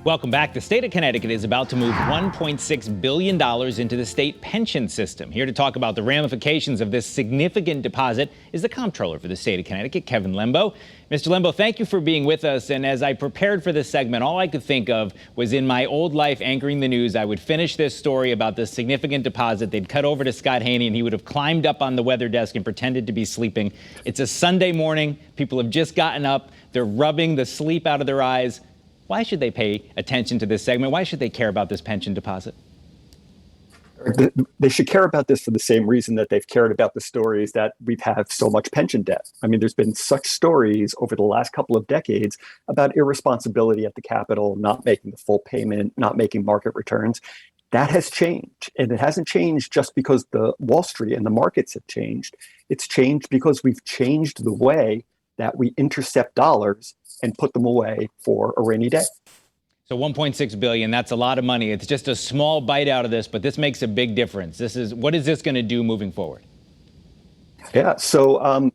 Welcome back. The state of Connecticut is about to move $1.6 billion into the state pension system. Here to talk about the ramifications of this significant deposit is the comptroller for the state of Connecticut, Kevin Lembo. Mr. Lembo, thank you for being with us. And as I prepared for this segment, all I could think of was in my old life anchoring the news, I would finish this story about this significant deposit. They'd cut over to Scott Haney and he would have climbed up on the weather desk and pretended to be sleeping. It's a Sunday morning. People have just gotten up. They're rubbing the sleep out of their eyes. Why should they pay attention to this segment? Why should they care about this pension deposit? They should care about this for the same reason that they've cared about the stories that we've had so much pension debt. I mean, there's been such stories over the last couple of decades about irresponsibility at the Capitol, not making the full payment, not making market returns. That has changed. And it hasn't changed just because the Wall Street and the markets have changed. It's changed because we've changed the way that we intercept dollars and put them away for a rainy day. So $1.6 billion, that's a lot of money. It's just a small bite out of this, but this makes a big difference. What is this going to do moving forward? Yeah, so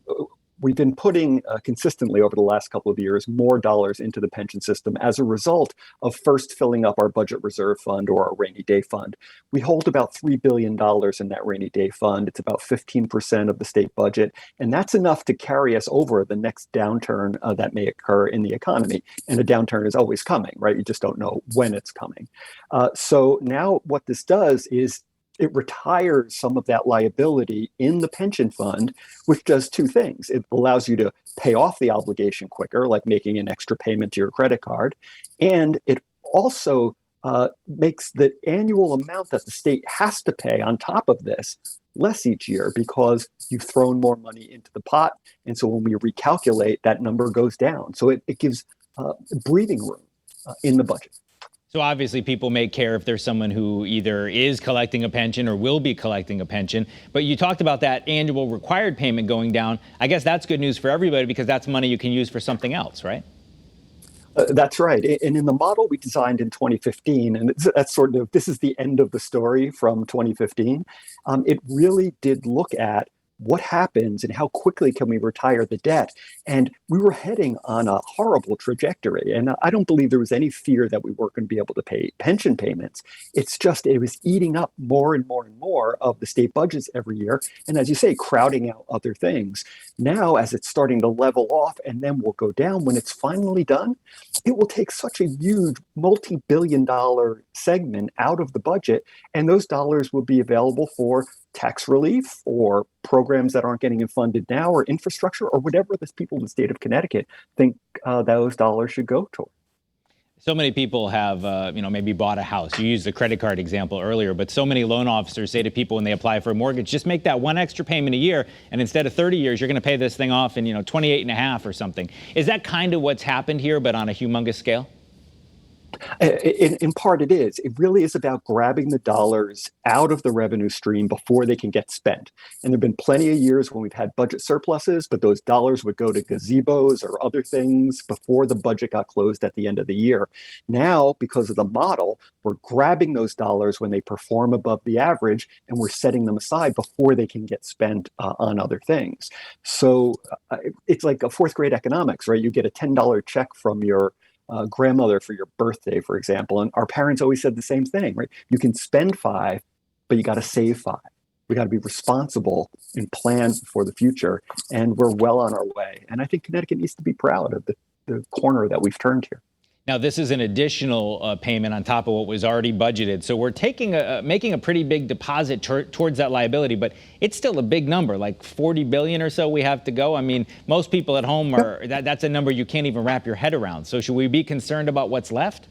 we've been putting consistently over the last couple of years more dollars into the pension system as a result of first filling up our budget reserve fund or our rainy day fund. We hold about $3 billion in that rainy day fund. It's about 15% of the state budget, and that's enough to carry us over the next downturn that may occur in the economy. And a downturn is always coming, right? You just don't know when it's coming. So now what this does is it retires some of that liability in the pension fund, which does two things. It allows you to pay off the obligation quicker, like making an extra payment to your credit card. And it also makes the annual amount that the state has to pay on top of this less each year because you've thrown more money into the pot. And so when we recalculate, that number goes down. So it gives breathing room in the budget. So obviously people may care if there's someone who either is collecting a pension or will be collecting a pension. But you talked about that annual required payment going down. I guess that's good news for everybody because that's money you can use for something else, right? That's right. And in the model we designed in 2015, and that's sort of, this is the end of the story from 2015, it really did look at what happens and how quickly can we retire the debt? And we were heading on a horrible trajectory. And I don't believe there was any fear that we weren't going to be able to pay pension payments. It's just, it was eating up more and more and more of the state budgets every year. And as you say, crowding out other things. Now, as it's starting to level off and then will go down, when it's finally done, it will take such a huge multi-billion-dollar segment out of the budget. And those dollars will be available for tax relief or programs that aren't getting funded now or infrastructure or whatever the people in the state of Connecticut think those dollars should go toward. So many people have, maybe bought a house. You used the credit card example earlier, but so many loan officers say to people when they apply for a mortgage, just make that one extra payment a year. And instead of 30 years, you're going to pay this thing off in, 28 and a half or something. Is that kind of what's happened here, but on a humongous scale? In part, it is. It really is about grabbing the dollars out of the revenue stream before they can get spent. And there have been plenty of years when we've had budget surpluses, but those dollars would go to gazebos or other things before the budget got closed at the end of the year. Now, because of the model, we're grabbing those dollars when they perform above the average, and we're setting them aside before they can get spent on other things. So it's like a fourth grade economics, right? You get a $10 check from your grandmother for your birthday, for example. And our parents always said the same thing, right? You can spend $5, but you got to save $5. We got to be responsible and plan for the future. And we're well on our way. And I think Connecticut needs to be proud of the corner that we've turned here. Now, this is an additional payment on top of what was already budgeted. So we're making a pretty big deposit towards that liability, but it's still a big number, like 40 billion or so we have to go. I mean, most people at home that's a number you can't even wrap your head around. So should we be concerned about what's left?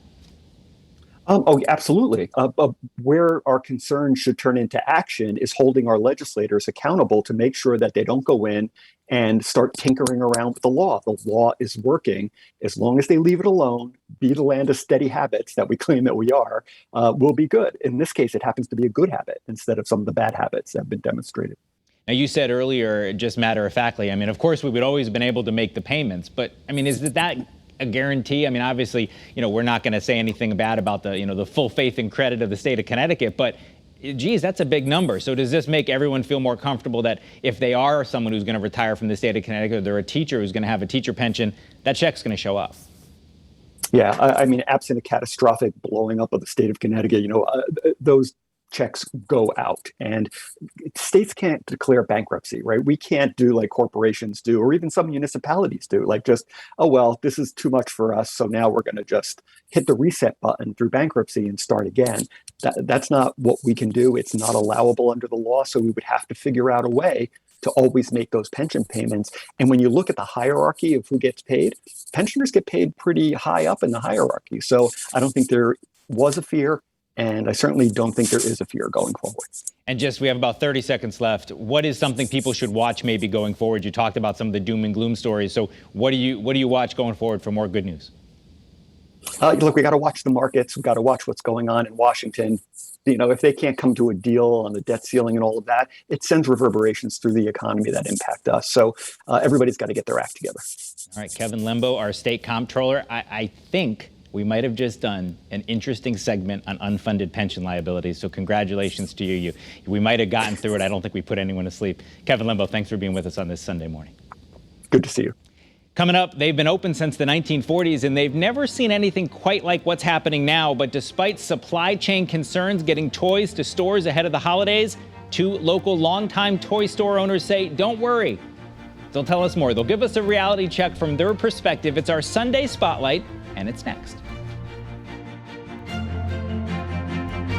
Oh, absolutely. Where our concern should turn into action is holding our legislators accountable to make sure that they don't go in and start tinkering around with the law. The law is working. As long as they leave it alone, be the land of steady habits that we claim that we are, will be good. In this case, it happens to be a good habit instead of some of the bad habits that have been demonstrated. Now, you said earlier, just matter-of-factly, I mean, of course, we would always been able to make the payments, but, I mean, is that a guarantee? I mean, obviously, we're not going to say anything bad about the full faith and credit of the state of Connecticut, but geez, that's a big number. So does this make everyone feel more comfortable that if they are someone who's going to retire from the state of Connecticut, or they're a teacher who's going to have a teacher pension, that check's going to show up? Yeah, I mean, absent a catastrophic blowing up of the state of Connecticut, those checks go out, and states can't declare bankruptcy, right? We can't do like corporations do, or even some municipalities do, like just, oh, well, this is too much for us, so now we're going to just hit the reset button through bankruptcy and start again. That's not what we can do. It's not allowable under the law, so we would have to figure out a way to always make those pension payments. And when you look at the hierarchy of who gets paid, pensioners get paid pretty high up in the hierarchy. So I don't think there was a fear, and I certainly don't think there is a fear going forward. And just, we have about 30 seconds left. What is something people should watch maybe going forward? You talked about some of the doom and gloom stories. So what do you watch going forward for more good news? Look, we got to watch the markets. We got to watch what's going on in Washington. If they can't come to a deal on the debt ceiling and all of that, it sends reverberations through the economy that impact us. So everybody's got to get their act together. All right, Kevin Lembo, our state comptroller. I think we might have just done an interesting segment on unfunded pension liabilities. So congratulations to you. We might have gotten through it. I don't think we put anyone to sleep. Kevin Lembo, thanks for being with us on this Sunday morning. Good to see you. Coming up, they've been open since the 1940s, and they've never seen anything quite like what's happening now. But despite supply chain concerns getting toys to stores ahead of the holidays, two local longtime toy store owners say, don't worry. They'll tell us more. They'll give us a reality check from their perspective. It's our Sunday Spotlight, and it's next.